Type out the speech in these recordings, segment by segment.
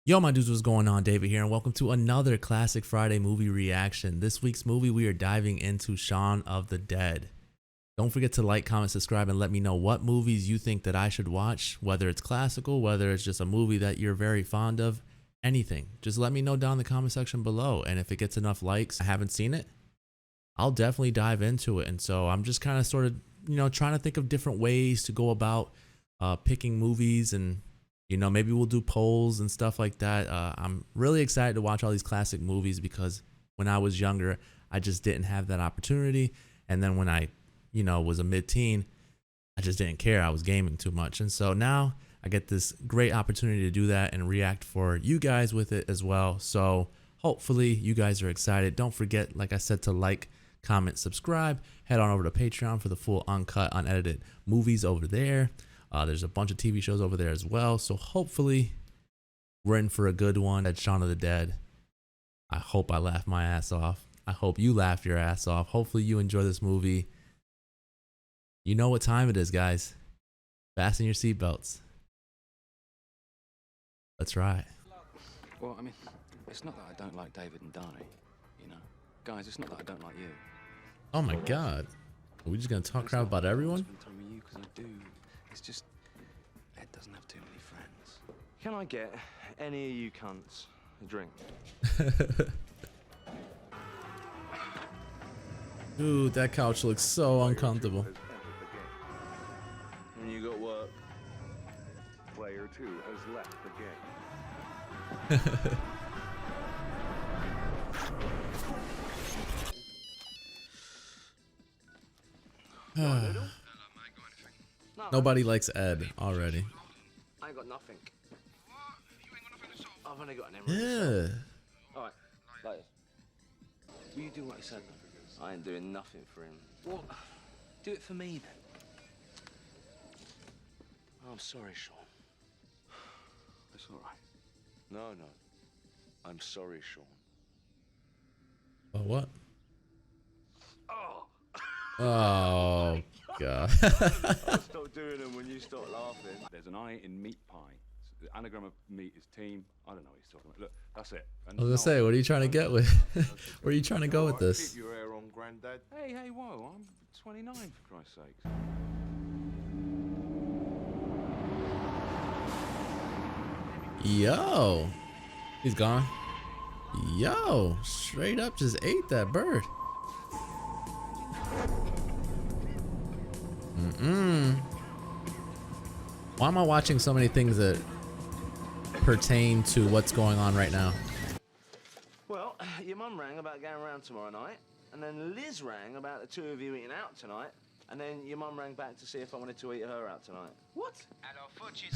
Yo, my dudes, what's going on? David here, and welcome to another Classic Friday movie reaction. This week's movie, we are diving into Shaun of the Dead. Don't forget to like, comment, subscribe, and let me know what movies you think that I should watch, whether it's classical, whether it's just a movie that you're very fond of, anything. Just let me know down in the comment section below, and if it gets enough likes, I haven't seen it, I'll definitely dive into it. And so I'm just kind of sort of, trying to think of different ways to go about picking movies, and maybe we'll do polls and stuff like that. I'm really excited to watch all these classic movies because when I was younger, I just didn't have that opportunity. And then when I, was a mid-teen, I just didn't care. I was gaming too much. And so now I get this great opportunity to do that and react for you guys with it as well. So hopefully you guys are excited. Don't forget, like I said, to like, comment, subscribe. Head on over to Patreon for the full uncut, unedited movies over there. There's a bunch of TV shows over there as well. So hopefully we're in for a good one at Shaun of the Dead. I hope I laugh my ass off. I hope you laugh your ass off. Hopefully you enjoy this movie. You know what time it is, guys. Fasten your seatbelts. Let's ride. Well, I mean, it's not that I don't like David and Donnie, Guys, it's not that I don't like you. Oh my God. Are we just going to talk crap about everyone? It's just, Ed doesn't have too many friends. Can I get any of you cunts a drink? Dude, that couch looks so uncomfortable. And you got work. Player 2 has left the game. Nobody likes Ed already. I ain't got nothing. I've only got an emerald. Yeah. Alright, like this. Will you do what he said? I ain't doing nothing for him. Well, do it for me then. I'm sorry, Shaun. It's all right. No. I'm sorry, Shaun. Oh, what? Oh! Oh, God. I'll stop doing them when you start laughing. There's an I in meat pie. The anagram of meat is team. I don't know what he's talking about. Look, that's it. And I was gonna say, what are you trying to get with? Where are you trying to go with this? Keep your hair on, Grandad. Hey, whoa! I'm 29 for Christ's sakes. Yo, he's gone. Yo, straight up just ate that bird. Why am I watching so many things that pertain to what's going on right now? Well, your mum rang about going around tomorrow night, and then Liz rang about the two of you eating out tonight, and then your mum rang back to see if I wanted to eat her out tonight. What? Hello, Fudges.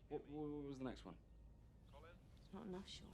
What was the next one? Not enough, Shaun.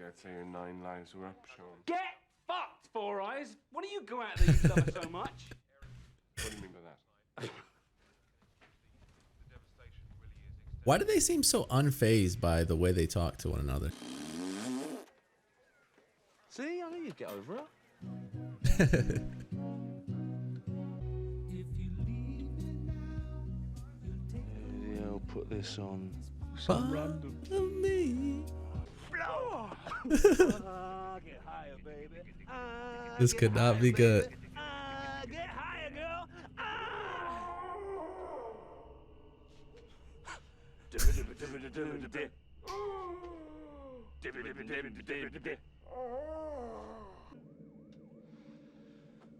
Let's say your 9 lives were up, Shaun. Get fucked, Four Eyes! What do you go out there you love her so much? What do you mean by that? Why do they seem so unfazed by the way they talk to one another? See, I knew you'd get over it. Maybe I'll put this on some random. Me. Get higher, baby. This could not be good. Get higher, girl.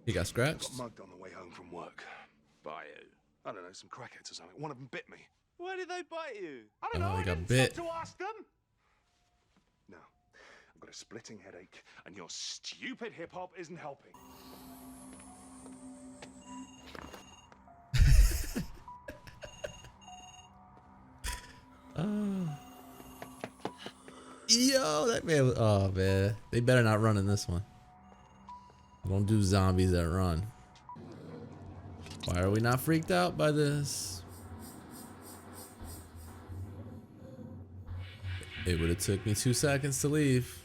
He got scratched. Got mugged on the way home from work. By who? I don't know, some crackheads or something. One of them bit me. Why did they bite you? I don't Oh, know. he I got didn't bit. stop to ask them. No, I've got a splitting headache, and your stupid hip-hop isn't helping. Yo, that man. Oh man, they better not run in this one. Don't do zombies that run. Why are we not freaked out by this? It would have took me 2 seconds to leave.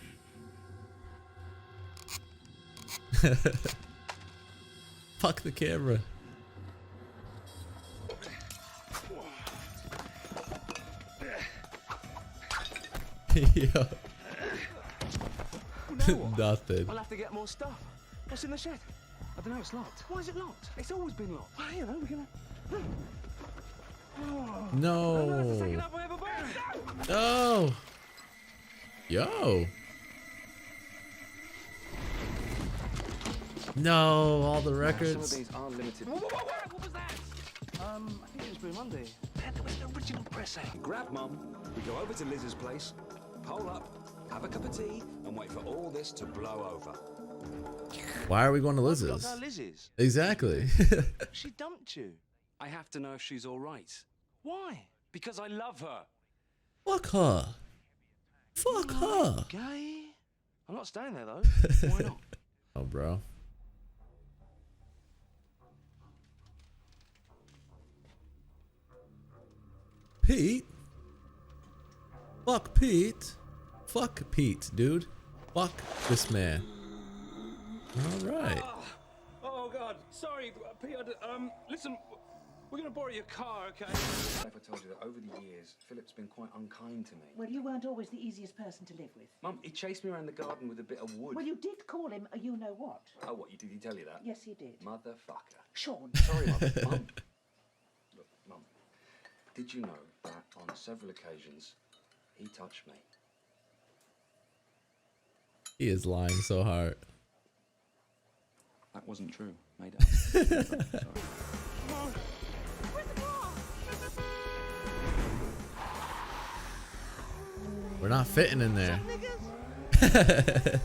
Fuck the camera. Yo. Nothing. I'll have to get more stuff. What's in the shed? I don't know, it's locked. Why is it locked? It's always been locked. Well, you know, we're gonna... No. Taking up my other bag. No. Yo. No, all the Some of records. these are limited. What was that? I think it was Blue Monday. There was an original press out. Grab Mum, we go over to Liz's place, pole up, have a cup of tea, and wait for all this to blow over. Why are we going to Got Liz's? no Liz's. Exactly. She dumped you. I have to know if she's all right. Why? Because I love her. Fuck her. Fuck her. Gay? I'm not staying there, though. Why not? Oh, bro. Pete? Fuck Pete. Fuck Pete, dude. Fuck this man. Alright. Oh, God. Sorry, Peter. Listen, we're going to borrow your car, okay? If I told you that over the years, Philip's been quite unkind to me. Well, you weren't always the easiest person to live with. Mum, he chased me around the garden with a bit of wood. Well, you did call him a you-know-what. Oh, what, did he tell you that? Yes, he did. Motherfucker. Shaun. Sorry, Mum. Mum. Look, Mum, did you know that on several occasions, he touched me? He is lying so hard. That wasn't true. Made up. Sorry. We're not fitting in there. But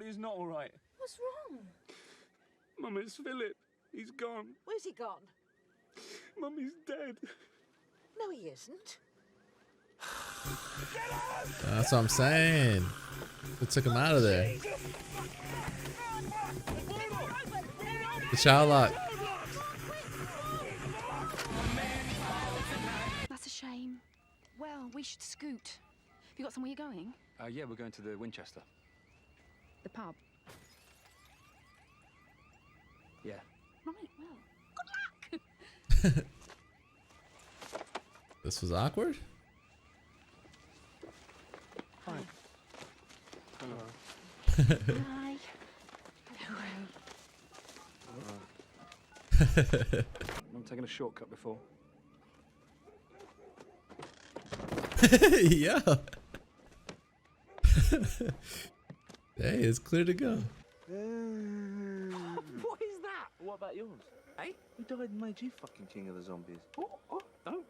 he's not all right. What's wrong? Mum, it's Philip. He's gone. Where's he gone? Mum, he's dead. No, he isn't. That's what I'm saying. We took him out of there. The child lock. That's a shame. Well, we should scoot. Have you got somewhere you're going? Yeah, we're going to the Winchester. The pub. Yeah. Right, well, good luck! This was awkward? Hi. I'm taking a shortcut before. Yeah. Hey, it's clear to go. What is that? What about yours? Hey? Who died and made you fucking king of the zombies? Oh, no.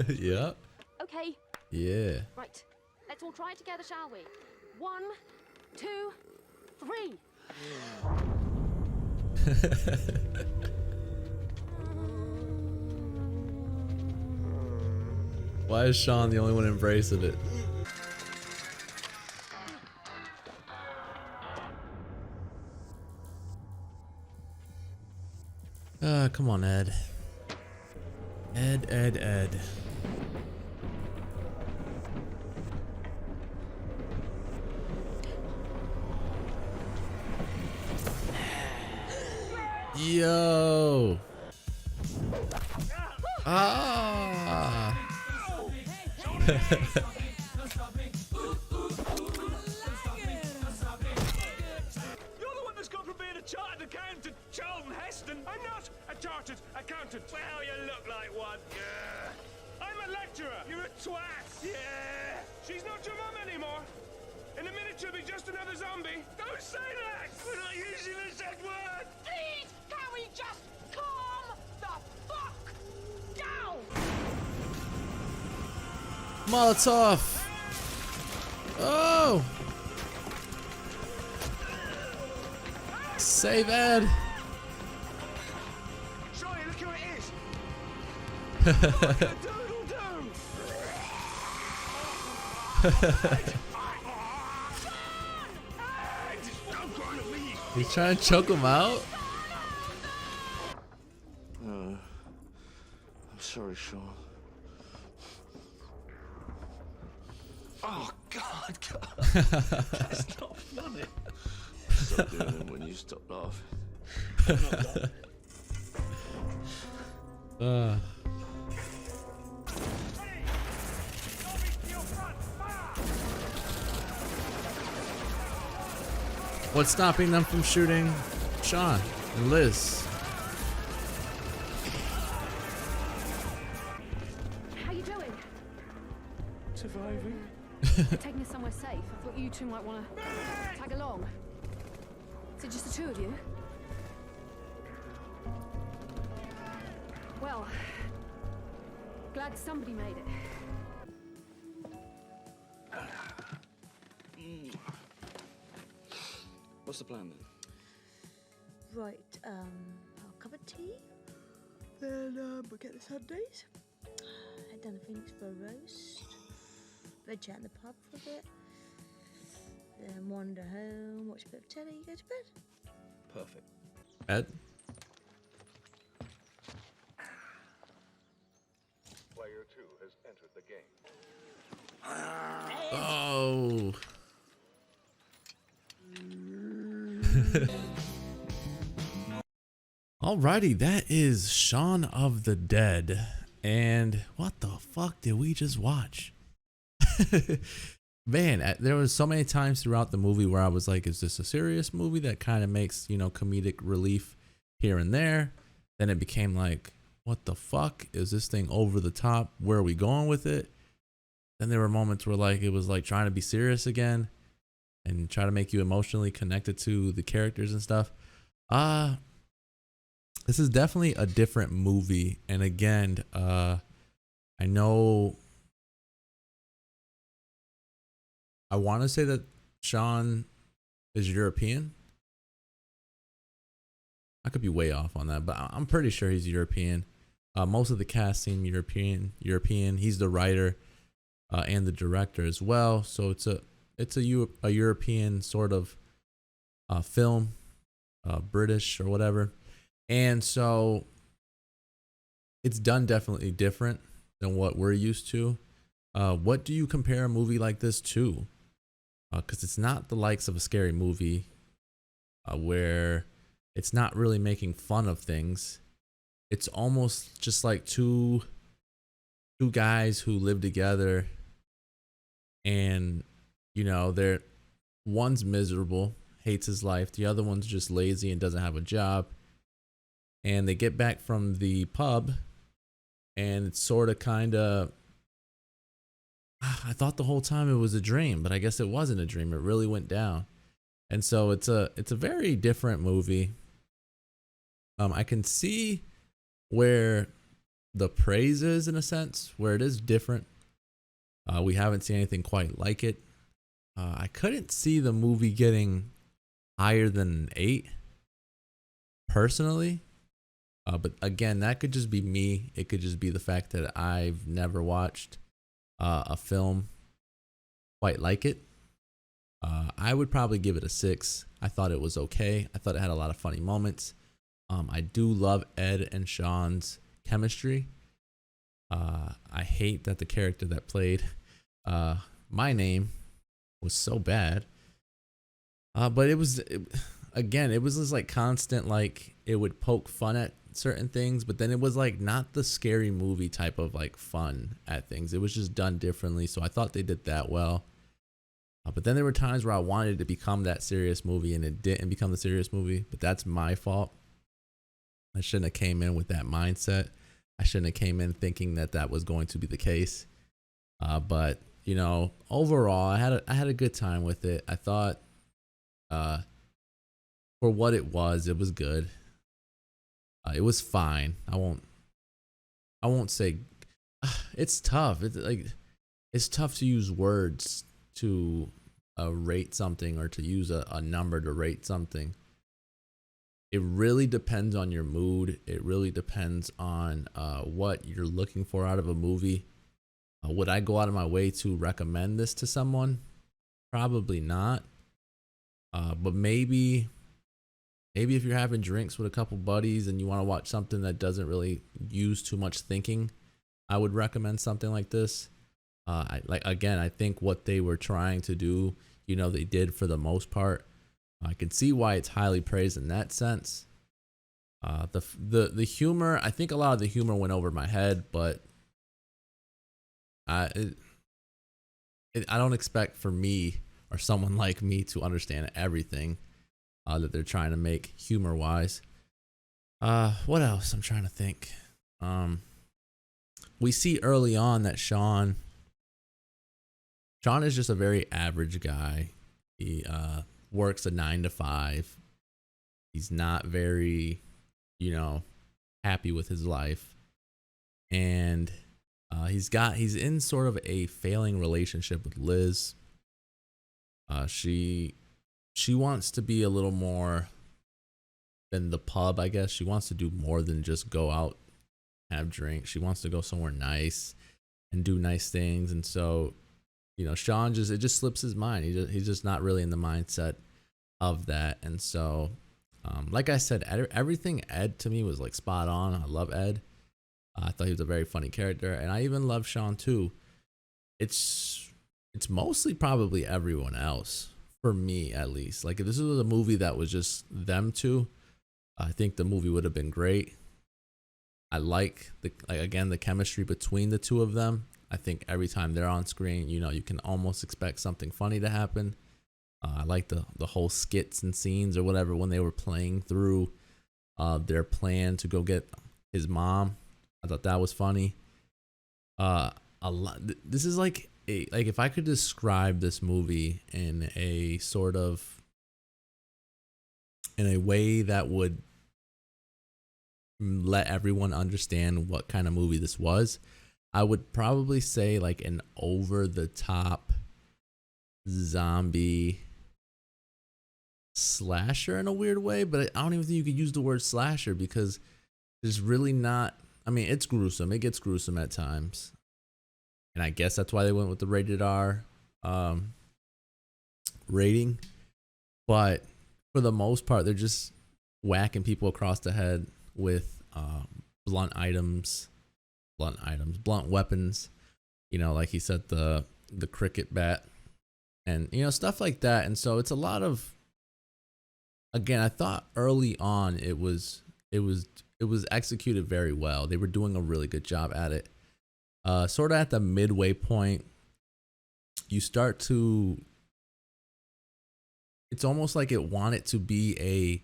Yeah. Okay, Yeah. right. Let's all try it together, shall we? 1, 2, 3. Why is Shaun the only one embracing it? Come on, Ed. Ed. Yo. Ah. You're the one that's gone from being a chartered accountant to Charlton Heston. I'm not a chartered accountant. Well, you look like one. Yeah. I'm a lecturer. You're a twat. Yeah. She's not your mum anymore. In a minute, she'll be just another zombie. Don't say that. We're not using the Z word. Please, can we just calm the fuck down? Molotov. Oh. Save Ed. Sorry, look who it is. He's trying to choke him out. I'm sorry, Shaun. Oh, God. That's not funny. Stop doing it when you stop laughing. What's stopping them from shooting Shaun and Liz? How you doing? Surviving. Taking us somewhere safe. I thought you two might want to tag along. Is it just the two of you? Well, glad somebody made it. What's the plan then? Right, a cup of tea. Then we'll get the Sundays. Head down to Phoenix for a roast. Bed chat in the pub for a bit. Then wander home, watch a bit of telly, go to bed. Perfect. Ed? Player 2 has entered the game. Oh. Alrighty, that is Shaun of the Dead. And what the fuck did we just watch? Man, there was so many times throughout the movie where I was like, is this a serious movie that kind of makes, you know, comedic relief here and there? Then it became like, what the fuck? Is this thing over the top? Where are we going with it? Then there were moments where like it was like trying to be serious again and try to make you emotionally connected to the characters and stuff. This is definitely a different movie. And again, I know I want to say that Shaun is European. I could be way off on that, but I'm pretty sure he's European. Most of the cast seem European. He's the writer and the director as well. So it's a European sort of film, British or whatever. And so it's done definitely different than what we're used to. What do you compare a movie like this to? Because it's not the likes of a scary movie where it's not really making fun of things. It's almost just like two guys who live together and, you know, one's miserable, hates his life. The other one's just lazy and doesn't have a job. And they get back from the pub and it's sort of kind of, I thought the whole time it was a dream, but I guess it wasn't a dream. It really went down. And so it's a very different movie. I can see where the praise is in a sense, where it is different. We haven't seen anything quite like it. I couldn't see the movie getting higher than an 8 personally. But again, that could just be me. It could just be the fact that I've never watched a film quite like it. I would probably give it a 6. I thought it was okay. I thought it had a lot of funny moments. I do love Ed and Shaun's chemistry. I hate that the character that played my name was so bad. But it was just like constant, like it would poke fun at certain things, but then it was like not the scary movie type of like fun at things. It was just done differently. So I thought they did that well. But then there were times where I wanted it to become that serious movie and it didn't become the serious movie, but that's my fault. I shouldn't have came in with that mindset. I shouldn't have came in thinking that that was going to be the case. But you know, overall, I had a good time with it. I thought, for what it was good. It was fine. I won't say it's tough. It's tough to use words to rate something or to use a number to rate something. It really depends on your mood. It really depends on what you're looking for out of a movie. Would I go out of my way to recommend this to someone? Probably not. But maybe if you're having drinks with a couple buddies and you want to watch something that doesn't really use too much thinking, I would recommend something like this. I think what they were trying to do, you know, they did for the most part. I can see why it's highly praised in that sense. The humor, I think a lot of the humor went over my head, but I don't expect for me or someone like me to understand everything that they're trying to make humor wise. What else? I'm trying to think. We see early on that Shaun is just a very average guy. He works a 9 to 5. He's not very, happy with his life, and he's in sort of a failing relationship with Liz. She wants to be a little more than the pub, I guess. She wants to do more than just go out, have drinks. She wants to go somewhere nice and do nice things. And so, Shaun it just slips his mind. He's just not really in the mindset of that. And so, like I said, everything Ed to me was like spot on. I love Ed. I thought he was a very funny character, and I even love Shaun too. It's mostly probably everyone else, for me at least. Like if this was a movie that was just them two, I think the movie would have been great. I like the chemistry between the two of them. I think every time they're on screen, you can almost expect something funny to happen. I like the whole skits and scenes or whatever when they were playing through their plan to go get his mom. I thought that was funny. A lot. This is like if I could describe this movie in a way that would let everyone understand what kind of movie this was, I would probably say like an over the top zombie slasher in a weird way, but I don't even think you could use the word slasher because there's really not. I mean, it's gruesome. It gets gruesome at times, and I guess that's why they went with the rated R rating. But for the most part, they're just whacking people across the head with blunt weapons. Like he said, the cricket bat, and stuff like that. And so it's a lot of. Again, I thought early on it was executed very well. They were doing a really good job at it. Sort of at the midway point, you start to. It's almost like it wanted to be a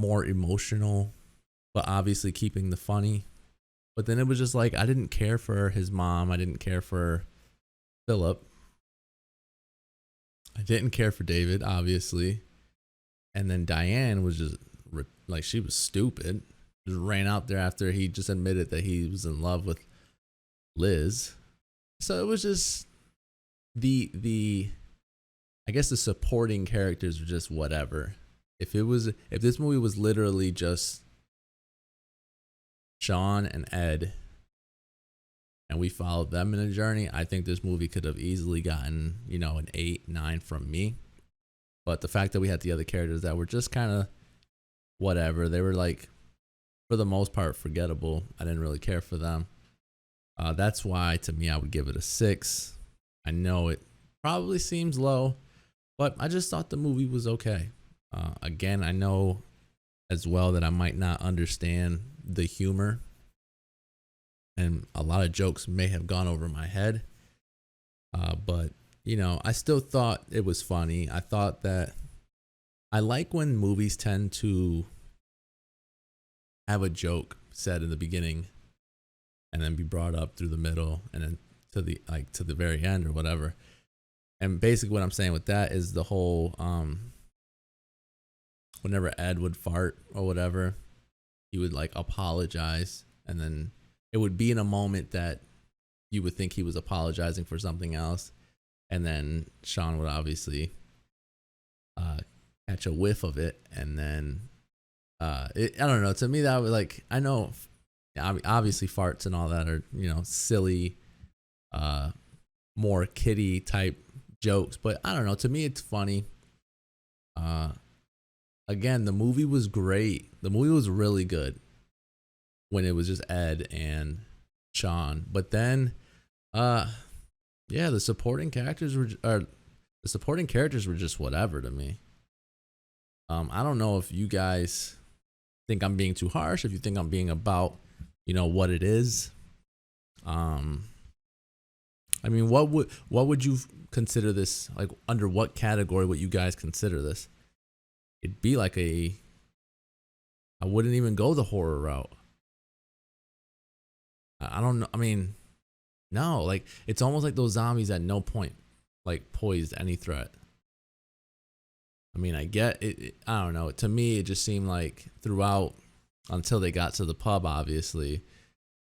more emotional, but obviously keeping the funny. But then it was just like I didn't care for his mom. I didn't care for Philip. I didn't care for David, obviously. And then Diane was just like, she was stupid. Just ran out there after he just admitted that he was in love with Liz. So it was just I guess the supporting characters were just whatever. If this movie was literally just Shaun and Ed, and we followed them in a journey, I think this movie could have easily gotten, an 8, 9 from me. But the fact that we had the other characters that were just kind of whatever, they were like, for the most part, forgettable. I didn't really care for them. That's why, to me, I would give it a 6. I know it probably seems low, but I just thought the movie was okay. Again, I know as well that I might not understand the humor, and a lot of jokes may have gone over my head. But I still thought it was funny. I thought that I like when movies tend to have a joke said in the beginning and then be brought up through the middle and then to the very end or whatever. And basically what I'm saying with that is the whole whenever Ed would fart or whatever, he would like apologize, and then it would be in a moment that you would think he was apologizing for something else. And then Shaun would obviously catch a whiff of it. And then, I don't know. To me, that was like, I know obviously farts and all that are, silly, more kiddie type jokes. But I don't know. To me, it's funny. Again, the movie was great. The movie was really good when it was just Ed and Shaun. But then, the supporting characters were just whatever to me. I don't know if you guys think I'm being too harsh, if you think I'm being about, you know, what it is. I mean, what would you consider this, like, under what category would you guys consider this? It'd be like I wouldn't even go the horror route. I don't know. I mean, no, like, it's almost like those zombies at no point like posed any threat. I mean, I get it. I don't know. To me, it just seemed like throughout, until they got to the pub, obviously,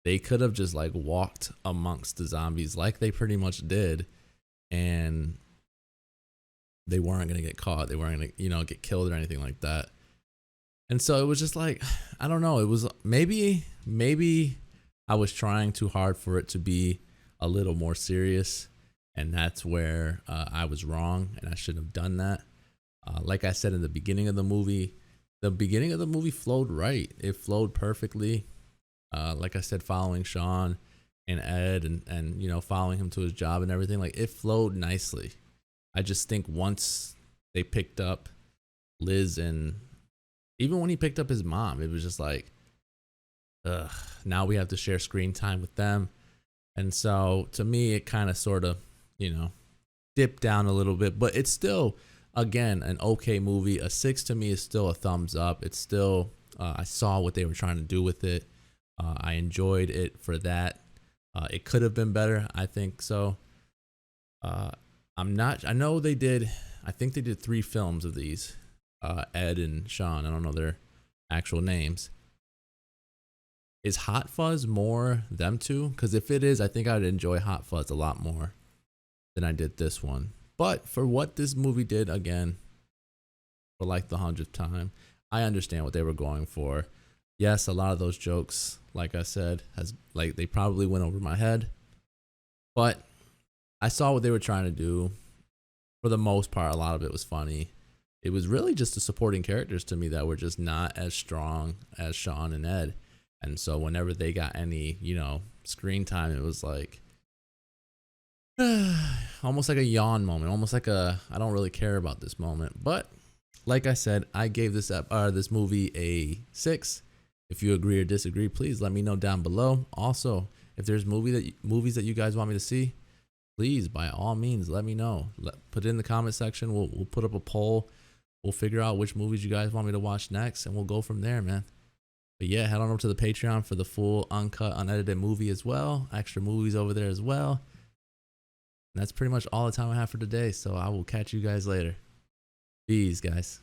they could have just like walked amongst the zombies like they pretty much did, and they weren't gonna get caught. They weren't gonna, you know, get killed or anything like that. And so it was just like, I don't know. It was maybe I was trying too hard for it to be a little more serious, and that's where I was wrong, and I shouldn't have done that. Like I said in the beginning of the movie flowed right. It flowed perfectly. Like I said, following Shaun and Ed and you know, following him to his job and everything, like, it flowed nicely. I just think once they picked up Liz, and even when he picked up his mom, it was just like, ugh, now we have to share screen time with them. And so to me, it kind of sort of, you know, dipped down a little bit, but it's still, again, an okay movie. A 6 to me is still a thumbs up. It's still, I saw what they were trying to do with it. I enjoyed it for that. It could have been better, I think so. I know they did, I think they did 3 films of these, Ed and Shaun. I don't know their actual names. Is Hot Fuzz more them two? Because if it is, I think I'd enjoy Hot Fuzz a lot more than I did this one. But for what this movie did, again, for like the 100th time, I understand what they were going for. Yes, a lot of those jokes, like I said, they probably went over my head. But I saw what they were trying to do. For the most part, a lot of it was funny. It was really just the supporting characters to me that were just not as strong as Shaun and Ed. And so whenever they got any, you know, screen time, it was like almost like a yawn moment, almost like a I don't really care about this moment. But like I said, I gave this movie a 6. If you agree or disagree, please let me know down below. Also, if there's movies that you guys want me to see, please, by all means, let me know. Put it in the comment section. We'll put up a poll. We'll figure out which movies you guys want me to watch next, and we'll go from there, man. But yeah, head on over to the Patreon for the full uncut, unedited movie as well. Extra movies over there as well. And that's pretty much all the time I have for today. So I will catch you guys later. Peace, guys.